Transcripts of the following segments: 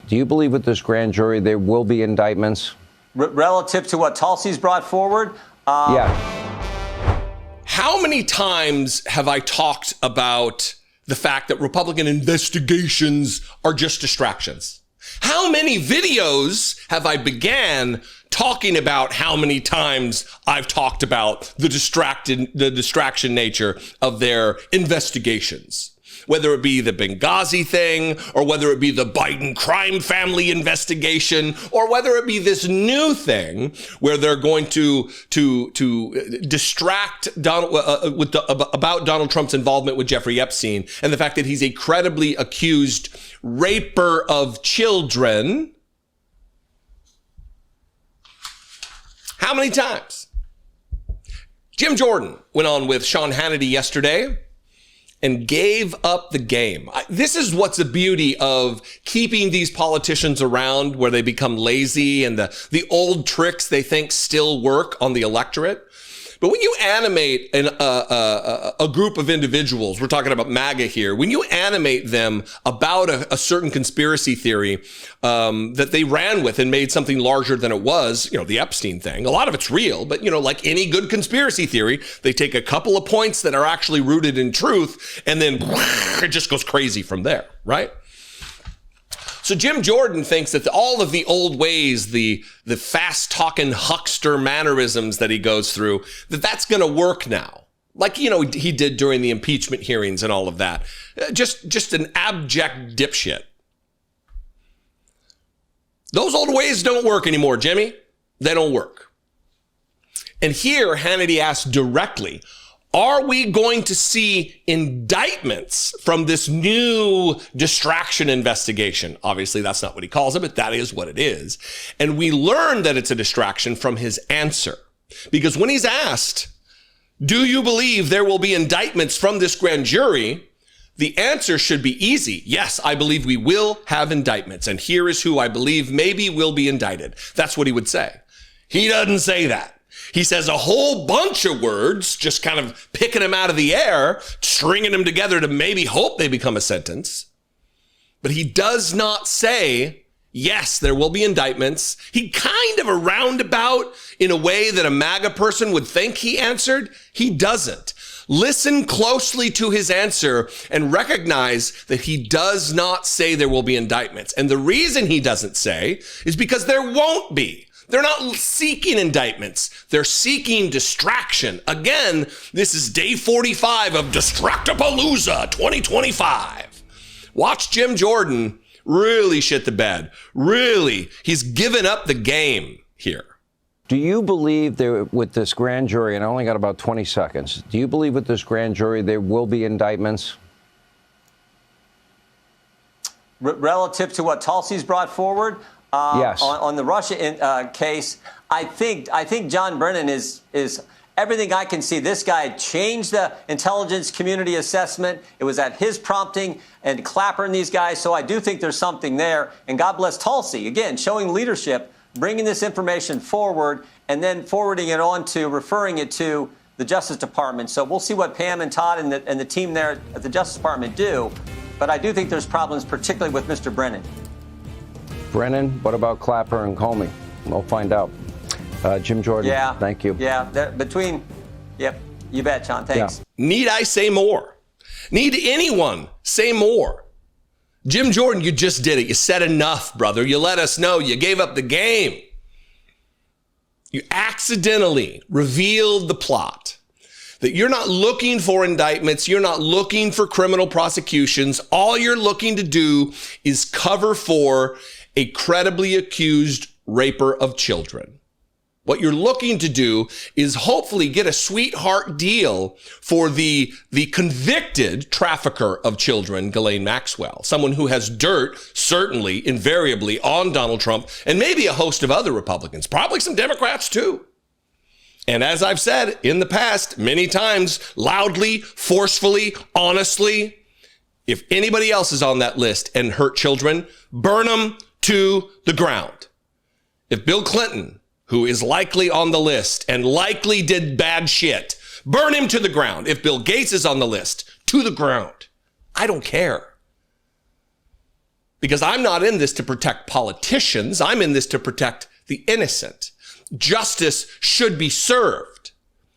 Do you believe with this grand jury there will be indictments? Relative to what Tulsi's brought forward? Yeah. How many times have I talked about the fact that Republican investigations are just distractions? How many videos have I began talking about how many times I've talked about the distraction nature of their investigations? Whether it be the Benghazi thing, or whether it be the Biden crime family investigation, or whether it be this new thing where they're going to distract Donald about Donald Trump's involvement with Jeffrey Epstein and the fact that he's a credibly accused raper of children. How many times? Jim Jordan went on with Sean Hannity yesterday and gave up the game. This is what's the beauty of keeping these politicians around, where they become lazy and the old tricks they think still work on the electorate. But when you animate a group of individuals, we're talking about MAGA here, when you animate them about a certain conspiracy theory that they ran with and made something larger than it was, the Epstein thing, a lot of it's real, but, like any good conspiracy theory, they take a couple of points that are actually rooted in truth, and then it just goes crazy from there, right? So Jim Jordan thinks that all of the old ways, the fast-talking huckster mannerisms that he goes through, that's going to work now. Like, he did during the impeachment hearings and all of that. Just an abject dipshit. Those old ways don't work anymore, Jimmy. They don't work. And here, Hannity asked directly, are we going to see indictments from this new distraction investigation? Obviously, that's not what he calls it, but that is what it is. And we learn that it's a distraction from his answer. Because when he's asked, do you believe there will be indictments from this grand jury? The answer should be easy. Yes, I believe we will have indictments. And here is who I believe maybe will be indicted. That's what he would say. He doesn't say that. He says a whole bunch of words, just kind of picking them out of the air, stringing them together to maybe hope they become a sentence. But he does not say, yes, there will be indictments. He kind of a roundabout in a way that a MAGA person would think he answered. He doesn't. Listen closely to his answer and recognize that he does not say there will be indictments. And the reason he doesn't say is because there won't be. They're not seeking indictments. They're seeking distraction. Again, this is day 45 of Distractapalooza 2025. Watch Jim Jordan really shit the bed. Really, he's given up the game here. Do you believe there, with this grand jury, and I only got about 20 seconds, do you believe with this grand jury there will be indictments? Relative to what Tulsi's brought forward? Yes. On the Russia case, I think John Brennan is everything I can see. This guy changed the intelligence community assessment. It was at his prompting, and Clapper and these guys. So I do think there's something there. And God bless Tulsi, again, showing leadership, bringing this information forward, and then forwarding it on to, referring it to the Justice Department. So we'll see what Pam and Todd and the team there at the Justice Department do. But I do think there's problems, particularly with Mr. Brennan. Brennan, what about Clapper and Comey? We'll find out. Jim Jordan, yeah, thank you. Yeah, yep, you bet, Sean, thanks. Yeah. Need I say more? Need anyone say more? Jim Jordan, you just did it. You said enough, brother. You let us know. You gave up the game. You accidentally revealed the plot. That you're not looking for indictments. You're not looking for criminal prosecutions. All you're looking to do is cover for a credibly accused raper of children. What you're looking to do is hopefully get a sweetheart deal for the convicted trafficker of children, Ghislaine Maxwell, someone who has dirt, certainly, invariably, on Donald Trump, and maybe a host of other Republicans, probably some Democrats too. And as I've said in the past, many times, loudly, forcefully, honestly, if anybody else is on that list and hurt children, burn them to the ground. If Bill Clinton, who is likely on the list and likely did bad shit, burn him to the ground. If Bill Gates is on the list, to the ground. I don't care. Because I'm not in this to protect politicians. I'm in this to protect the innocent. Justice should be served.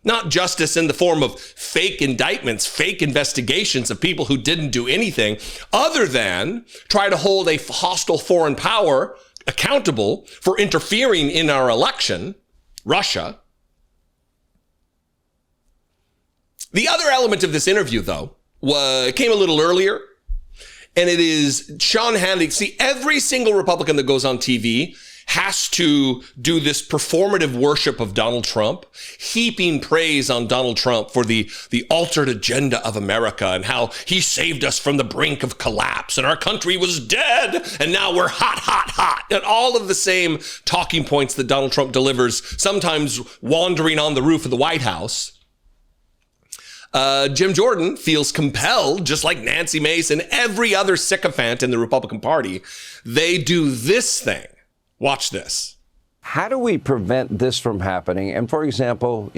Not justice in the form of fake indictments, fake investigations of people who didn't do anything other than try to hold a hostile foreign power accountable for interfering in our election, Russia. The other element of this interview, though, came a little earlier, and it is Sean Hannity. See, every single Republican that goes on TV has to do this performative worship of Donald Trump, heaping praise on Donald Trump for the altered agenda of America and how he saved us from the brink of collapse and our country was dead and now we're hot, hot, hot. And all of the same talking points that Donald Trump delivers, sometimes wandering on the roof of the White House. Jim Jordan feels compelled, just like Nancy Mace and every other sycophant in the Republican Party, they do this thing. Watch this. How do we prevent this from happening? And for example,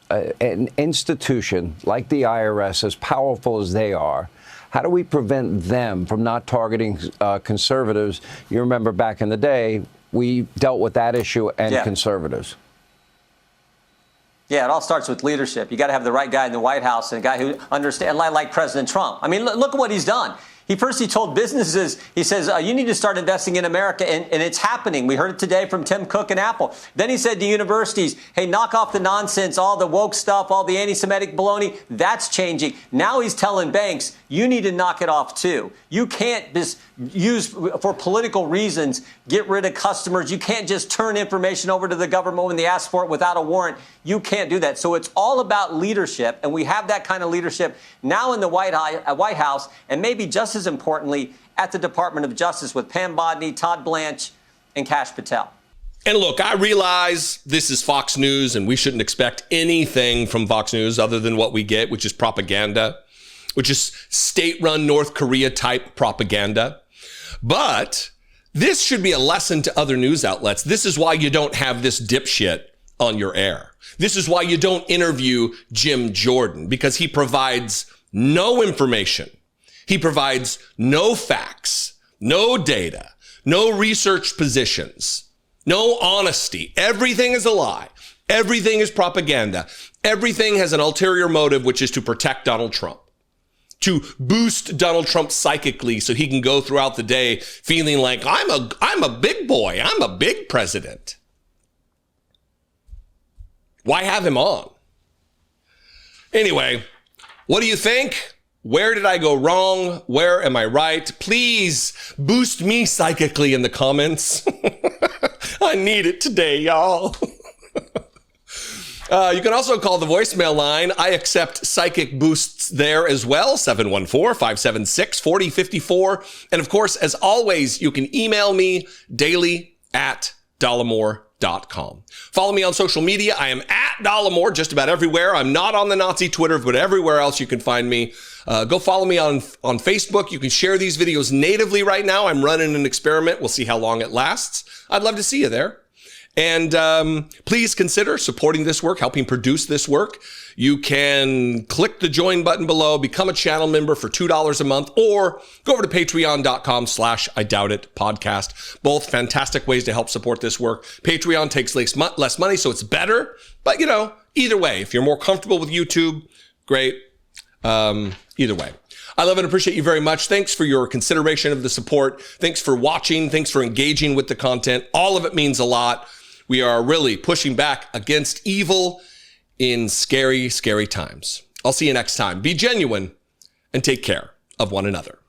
an institution like the IRS, as powerful as they are, how do we prevent them from not targeting conservatives? You remember back in the day, we dealt with that issue and conservatives. Yeah, it all starts with leadership. You got to have the right guy in the White House and a guy who understands, like President Trump. I mean, look at what he's done. He first told businesses, he says, you need to start investing in America, and it's happening. We heard it today from Tim Cook and Apple. Then he said to universities, hey, knock off the nonsense, all the woke stuff, all the anti-Semitic baloney. That's changing. Now he's telling banks, you need to knock it off, too. You can't just use, for political reasons, get rid of customers. You can't just turn information over to the government when they ask for it without a warrant. You can't do that. So it's all about leadership, and we have that kind of leadership now in the White House, and maybe just as importantly, at the Department of Justice with Pam Bodney, Todd Blanche, and Kash Patel. And look, I realize this is Fox News, and we shouldn't expect anything from Fox News other than what we get, which is propaganda, which is state-run North Korea type propaganda. But this should be a lesson to other news outlets. This is why you don't have this dipshit on your air. This is why you don't interview Jim Jordan, because he provides no information. He provides no facts, no data, no research positions, no honesty. Everything is a lie. Everything is propaganda. Everything has an ulterior motive, which is to protect Donald Trump, to boost Donald Trump psychically so he can go throughout the day feeling like I'm a big boy. I'm a big president. Why have him on? Anyway, what do you think? Where did I go wrong? Where am I right? Please boost me psychically in the comments. I need it today, y'all. You can also call the voicemail line. I accept psychic boosts there as well, 714-576-4054. And of course, as always, you can email me daily at Dollemore.com. Follow me on social media. I am at Dollemore just about everywhere. I'm not on the Nazi Twitter, but everywhere else you can find me. Go follow me on Facebook. You can share these videos natively right now. I'm running an experiment. We'll see how long it lasts. I'd love to see you there. And please consider supporting this work, helping produce this work. You can click the join button below, become a channel member for $2 a month, or go over to patreon.com/IDoubtIt podcast. Both fantastic ways to help support this work. Patreon takes less money, so it's better. But, either way, if you're more comfortable with YouTube, great. Either way. I love and appreciate you very much. Thanks for your consideration of the support. Thanks for watching. Thanks for engaging with the content. All of it means a lot. We are really pushing back against evil in scary, scary times. I'll see you next time. Be genuine and take care of one another.